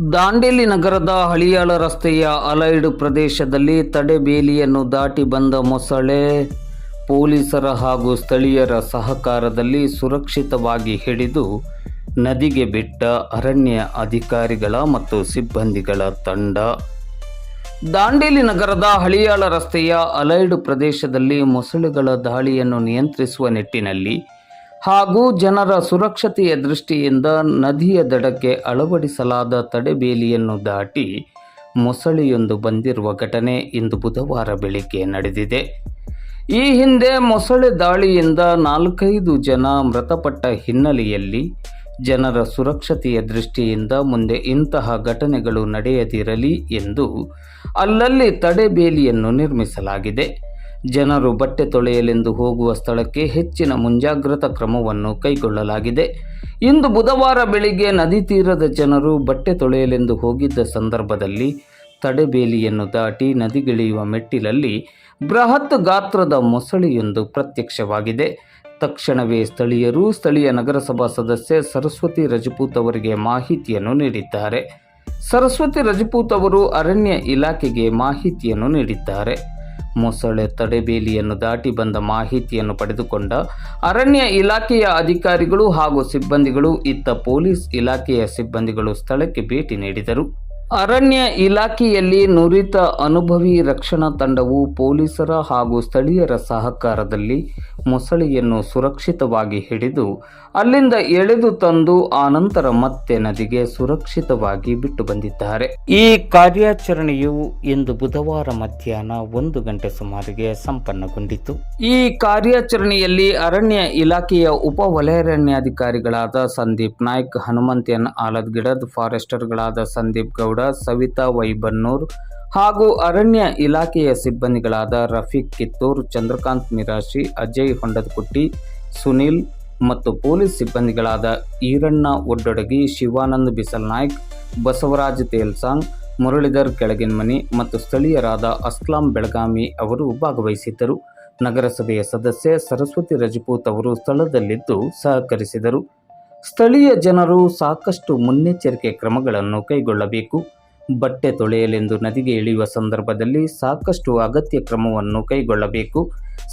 ದಾಂಡೇಲಿ ನಗರದ ಹಳಿಯಾಳ ರಸ್ತೆಯ ಅಲೈಡ್ ಪ್ರದೇಶದಲ್ಲಿ ತಡೆಬೇಲಿಯನ್ನು ದಾಟಿ ಬಂದ ಮೊಸಳೆ ಪೊಲೀಸರ ಹಾಗೂ ಸ್ಥಳೀಯರ ಸಹಕಾರದಲ್ಲಿ ಸುರಕ್ಷಿತವಾಗಿ ಹಿಡಿದು ನದಿಗೆ ಬಿಟ್ಟ ಅರಣ್ಯ ಅಧಿಕಾರಿಗಳ ಮತ್ತು ಸಿಬ್ಬಂದಿಗಳ ತಂಡ. ದಾಂಡೇಲಿ ನಗರದ ಹಳಿಯಾಳ ರಸ್ತೆಯ ಅಲೈಡ್ ಪ್ರದೇಶದಲ್ಲಿ ಮೊಸಳೆಗಳ ದಾಳಿಯನ್ನು ನಿಯಂತ್ರಿಸುವ ನಿಟ್ಟಿನಲ್ಲಿ ಹಾಗೂ ಜನರ ಸುರಕ್ಷತೆಯ ದೃಷ್ಟಿಯಿಂದ ನದಿಯ ದಡಕ್ಕೆ ಅಳವಡಿಸಲಾದ ತಡೆಬೇಲಿಯನ್ನು ದಾಟಿ ಮೊಸಳೆಯೊಂದು ಬಂದಿರುವ ಘಟನೆ ಇಂದು ಬುಧವಾರ ಬೆಳಿಗ್ಗೆ ನಡೆದಿದೆ. ಈ ಹಿಂದೆ ಮೊಸಳೆ ದಾಳಿಯಿಂದ 4-5 ಜನ ಮೃತಪಟ್ಟ ಹಿನ್ನೆಲೆಯಲ್ಲಿ ಜನರ ಸುರಕ್ಷತೆಯ ದೃಷ್ಟಿಯಿಂದ ಮುಂದೆ ಇಂತಹ ಘಟನೆಗಳು ನಡೆಯದಿರಲಿ ಎಂದು ಅಲ್ಲಲ್ಲಿ ತಡೆಬೇಲಿಯನ್ನು ನಿರ್ಮಿಸಲಾಗಿದೆ. ಜನರು ಬಟ್ಟೆ ತೊಳೆಯಲೆಂದು ಹೋಗುವ ಸ್ಥಳಕ್ಕೆ ಹೆಚ್ಚಿನ ಮುಂಜಾಗ್ರತಾ ಕ್ರಮವನ್ನು ಕೈಗೊಳ್ಳಲಾಗಿದೆ. ಇಂದು ಬುಧವಾರ ಬೆಳಿಗ್ಗೆ ನದಿ ತೀರದ ಜನರು ಬಟ್ಟೆ ತೊಳೆಯಲೆಂದು ಹೋಗಿದ್ದ ಸಂದರ್ಭದಲ್ಲಿ ತಡೆಬೇಲಿಯನ್ನು ದಾಟಿ ನದಿಗಿಳಿಯುವ ಮೆಟ್ಟಿಲಲ್ಲಿ ಬೃಹತ್ ಗಾತ್ರದ ಮೊಸಳೆಯೊಂದು ಪ್ರತ್ಯಕ್ಷವಾಗಿದೆ. ತಕ್ಷಣವೇ ಸ್ಥಳೀಯ ನಗರಸಭಾ ಸದಸ್ಯೆ ಸರಸ್ವತಿ ರಜಪೂತ್ ಅವರಿಗೆ ಮಾಹಿತಿಯನ್ನು ನೀಡಿದ್ದಾರೆ. ಸರಸ್ವತಿ ರಜಪೂತ್ ಅವರು ಅರಣ್ಯ ಇಲಾಖೆಗೆ ಮಾಹಿತಿಯನ್ನು ನೀಡಿದ್ದಾರೆ. ಮೊಸಳೆ ತಡೆಬೇಲಿಯನ್ನು ದಾಟಿ ಬಂದ ಮಾಹಿತಿಯನ್ನು ಪಡೆದುಕೊಂಡ ಅರಣ್ಯ ಇಲಾಖೆಯ ಅಧಿಕಾರಿಗಳು ಹಾಗೂ ಸಿಬ್ಬಂದಿಗಳು ಇತ್ತ ಪೊಲೀಸ್ ಇಲಾಖೆಯ ಸಿಬ್ಬಂದಿಗಳು ಸ್ಥಳಕ್ಕೆ ಭೇಟಿ ನೀಡಿದರು. ಅರಣ್ಯ ಇಲಾಖೆಯಲ್ಲಿ ನುರಿತ ಅನುಭವಿ ರಕ್ಷಣಾ ತಂಡವು ಪೊಲೀಸರ ಹಾಗೂ ಸ್ಥಳೀಯರ ಸಹಕಾರದಲ್ಲಿ ಮೊಸಳೆಯನ್ನು ಸುರಕ್ಷಿತವಾಗಿ ಹಿಡಿದು ಅಲ್ಲಿಂದ ಎಳೆದು ತಂದು ಆನಂತರ ಮತ್ತೆ ನದಿಗೆ ಸುರಕ್ಷಿತವಾಗಿ ಬಿಟ್ಟು ಬಂದಿದ್ದಾರೆ. ಈ ಕಾರ್ಯಾಚರಣೆಯು ಇಂದು ಬುಧವಾರ ಮಧ್ಯಾಹ್ನ 1 ಗಂಟೆ ಸುಮಾರಿಗೆ ಸಂಪನ್ನಗೊಂಡಿತು. ಈ ಕಾರ್ಯಾಚರಣೆಯಲ್ಲಿ ಅರಣ್ಯ ಇಲಾಖೆಯ ಉಪ ವಲಯಾರಣ್ಯಾಧಿಕಾರಿಗಳಾದ ಸಂದೀಪ್ ನಾಯ್ಕ್, ಹನುಮಂತ್ ಎನ್ ಆಲದ್ಗಿಡದ್, ಫಾರೆಸ್ಟರ್ಗಳಾದ ಸಂದೀಪ್ ಗೌಡ, ಸವಿತಾ ವೈಬನ್ನೂರ್ ಹಾಗೂ ಅರಣ್ಯ ಇಲಾಖೆಯ ಸಿಬ್ಬಂದಿಗಳಾದ ರಫೀಕ್ ಕಿತ್ತೂರ್, ಚಂದ್ರಕಾಂತ್ ಮಿರಾಶಿ, ಅಜಯ್ ಹೊಂಡದಕುಟ್ಟಿ, ಸುನಿಲ್ ಮತ್ತು ಪೊಲೀಸ್ ಸಿಬ್ಬಂದಿಗಳಾದ ಈರಣ್ಣ ಒಡ್ಡೊಡಗಿ, ಶಿವಾನಂದ್ ಬಿಸಲ್ ನಾಯ್ಕ್, ಬಸವರಾಜ್ ತೇಲ್ಸಾಂಗ್, ಮುರಳೀಧರ್ ಕೆಳಗಿನಮನಿ ಮತ್ತು ಸ್ಥಳೀಯರಾದ ಅಸ್ಲಾಂ ಬೆಳಗಾವಿ ಅವರು ಭಾಗವಹಿಸಿದ್ದರು. ನಗರಸಭೆಯ ಸದಸ್ಯೆ ಸರಸ್ವತಿ ರಜಪೂತ್ ಅವರು ಸ್ಥಳದಲ್ಲಿದ್ದು ಸಹಕರಿಸಿದರು. ಸ್ಥಳೀಯ ಜನರು ಸಾಕಷ್ಟು ಮುನ್ನೆಚ್ಚರಿಕೆ ಕ್ರಮಗಳನ್ನು ಕೈಗೊಳ್ಳಬೇಕು. ಬಟ್ಟೆ ತೊಳೆಯಲೆಂದು ನದಿಗೆ ಇಳಿಯುವ ಸಂದರ್ಭದಲ್ಲಿ ಸಾಕಷ್ಟು ಅಗತ್ಯ ಕ್ರಮವನ್ನು ಕೈಗೊಳ್ಳಬೇಕು.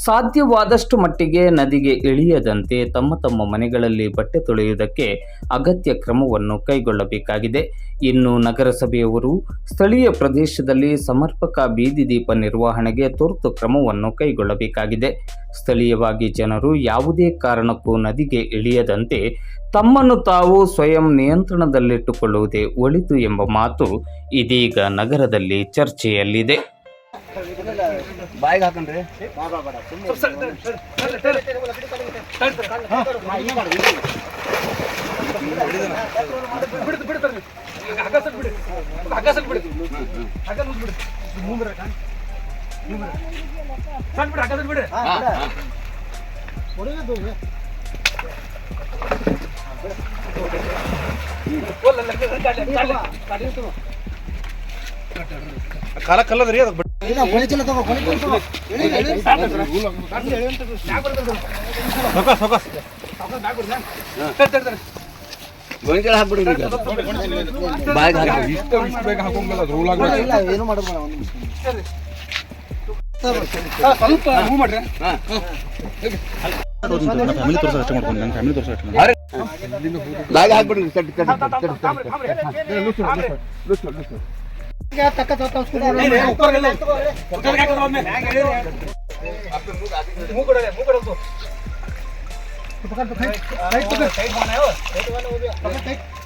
ಸಾಧ್ಯವಾದಷ್ಟು ಮಟ್ಟಿಗೆ ನದಿಗೆ ಇಳಿಯದಂತೆ ತಮ್ಮ ಮನೆಗಳಲ್ಲಿ ಬಟ್ಟೆ ತೊಳೆಯುವುದಕ್ಕೆ ಅಗತ್ಯ ಕ್ರಮವನ್ನು ಕೈಗೊಳ್ಳಬೇಕಾಗಿದೆ. ಇನ್ನು ನಗರಸಭೆಯವರು ಸ್ಥಳೀಯ ಪ್ರದೇಶದಲ್ಲಿ ಸಮರ್ಪಕ ಬೀದಿ ದೀಪ ನಿರ್ವಹಣೆಗೆ ತುರ್ತು ಕ್ರಮವನ್ನು ಕೈಗೊಳ್ಳಬೇಕಾಗಿದೆ. ಸ್ಥಳೀಯವಾಗಿ ಜನರು ಯಾವುದೇ ಕಾರಣಕ್ಕೂ ನದಿಗೆ ಇಳಿಯದಂತೆ ತಮ್ಮನ್ನು ತಾವು ಸ್ವಯಂ ನಿಯಂತ್ರಣದಲ್ಲಿಟ್ಟುಕೊಳ್ಳುವುದೇ ಒಳಿತು ಎಂಬ ಮಾತು ಇದೀಗ ನಗರದಲ್ಲಿ ಚರ್ಚೆಯಲ್ಲಿದೆ. ಕಾಲ ಕಲ್ಲದ್ರಿ ಅದು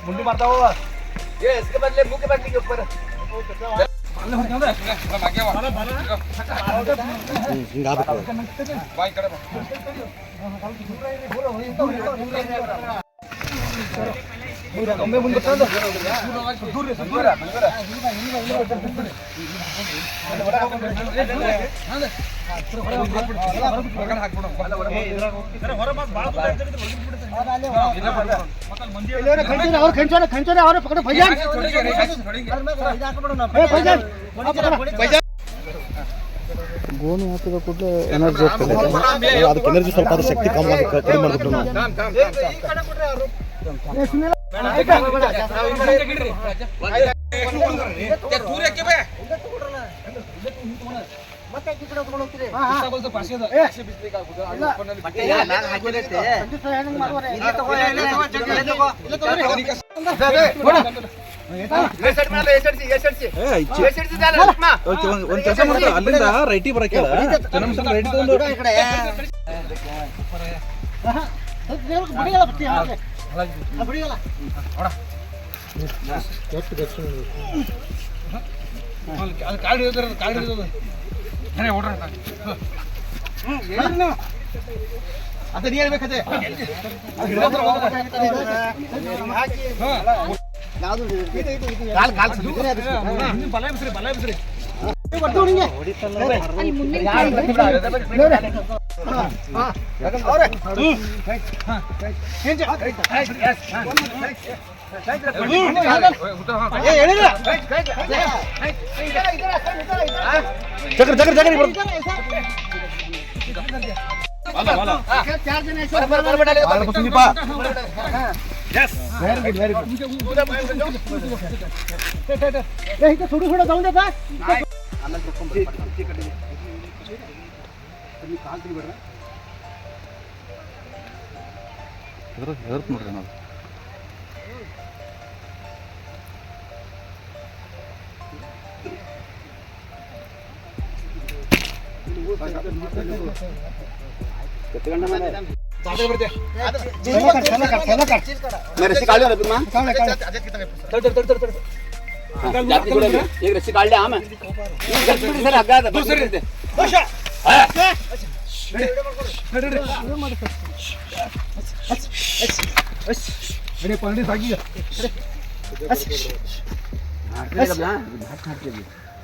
मुंडी मारता हो ये इसके बदले मुंह के बदले के ऊपर ಗೋಣಿ ಹಾಕಿದ ಕೂಡಲೇ ಎನರ್ಜಿ ಆಗ್ತದೆ. ಅದಕ್ಕೆ ಎನರ್ಜಿ ಸ್ವಲ್ಪ ಶಕ್ತಿ ಕಮ್ಮಿ ಮಾಡಿಬಿಟ್ಟು ಒಂದ್ ಕೆಲಸ ಮಾಡ್ತಾರೆ ಅಲ್ಲಿಂದ ರೈಟಿ ಬರಕ್ಕೆ ರೈಟಿ ತಗೊಂಡು ಅದ ನೀ ಹೇಳ್ಬೇಕತೆ ನೋಡ್ರಿ ನಾವು रस्सी काढली एक रस्सी काढली हा सर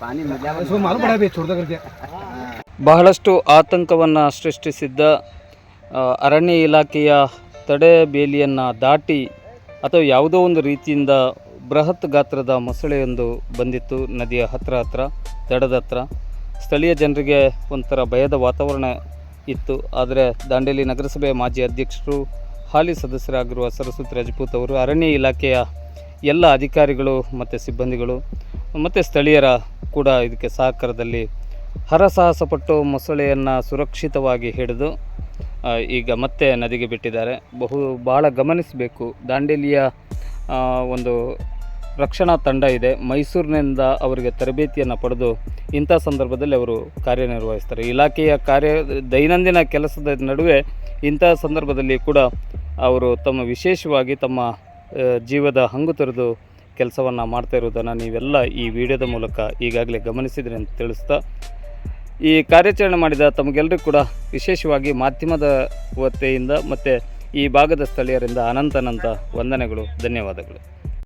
पानी मालूम पड़ा बे छोड़ करके ಬಹಳಷ್ಟು ಆತಂಕವನ್ನು ಸೃಷ್ಟಿಸಿದ್ದ ಅರಣ್ಯ ಇಲಾಖೆಯ ತಡೆ ಬೇಲಿಯನ್ನು ದಾಟಿ ಅಥವಾ ಯಾವುದೋ ಒಂದು ರೀತಿಯಿಂದ ಬೃಹತ್ ಗಾತ್ರದ ಮೊಸಳೆಯೊಂದು ಬಂದಿತ್ತು ನದಿಯ ಹತ್ರ ದಡದ ಹತ್ರ. ಸ್ಥಳೀಯ ಜನರಿಗೆ ಒಂಥರ ಭಯದ ವಾತಾವರಣ ಇತ್ತು. ಆದರೆ ದಾಂಡೇಲಿ ನಗರಸಭೆ ಮಾಜಿ ಅಧ್ಯಕ್ಷರು ಹಾಲಿ ಸದಸ್ಯರಾಗಿರುವ ಸರಸ್ವತಿ ರಜಪೂತ್ ಅವರು, ಅರಣ್ಯ ಇಲಾಖೆಯ ಎಲ್ಲ ಅಧಿಕಾರಿಗಳು ಮತ್ತು ಸಿಬ್ಬಂದಿಗಳು ಮತ್ತು ಸ್ಥಳೀಯರ ಕೂಡ ಇದಕ್ಕೆ ಸಹಕಾರದಲ್ಲಿ ಹರಸಾಹಸಪಟ್ಟು ಮೊಸಳೆಯನ್ನು ಸುರಕ್ಷಿತವಾಗಿ ಹಿಡಿದು ಈಗ ಮತ್ತೆ ನದಿಗೆ ಬಿಟ್ಟಿದ್ದಾರೆ. ಬಹಳ ಗಮನಿಸಬೇಕು. ದಾಂಡೇಲಿಯ ಒಂದು ರಕ್ಷಣಾ ತಂಡ ಇದೆ, ಮೈಸೂರಿನಿಂದ ಅವರಿಗೆ ತರಬೇತಿಯನ್ನು ಪಡೆದು ಇಂಥ ಸಂದರ್ಭದಲ್ಲಿ ಅವರು ಕಾರ್ಯನಿರ್ವಹಿಸ್ತಾರೆ. ಇಲಾಖೆಯ ದೈನಂದಿನ ಕೆಲಸದ ನಡುವೆ ಇಂಥ ಸಂದರ್ಭದಲ್ಲಿ ಕೂಡ ಅವರು ವಿಶೇಷವಾಗಿ ತಮ್ಮ ಜೀವದ ಹಂಗು ತೊರೆದು ಕೆಲಸವನ್ನು ಮಾಡ್ತಾ ಇರೋದನ್ನು ನೀವೆಲ್ಲ ಈ ವಿಡಿಯೋದ ಮೂಲಕ ಈಗಾಗಲೇ ಗಮನಿಸಿದ್ರಿ ಅಂತ ತಿಳಿಸ್ತಾ, ಈ ಕಾರ್ಯಾಚರಣೆ ಮಾಡಿದ ತಮಗೆಲ್ಲರಿಗೂ ಕೂಡ ವಿಶೇಷವಾಗಿ ಮಾಧ್ಯಮದ ವತಿಯಿಂದ ಮತ್ತು ಈ ಭಾಗದ ಸ್ಥಳೀಯರಿಂದ ಅನಂತ ವಂದನೆಗಳು, ಧನ್ಯವಾದಗಳು.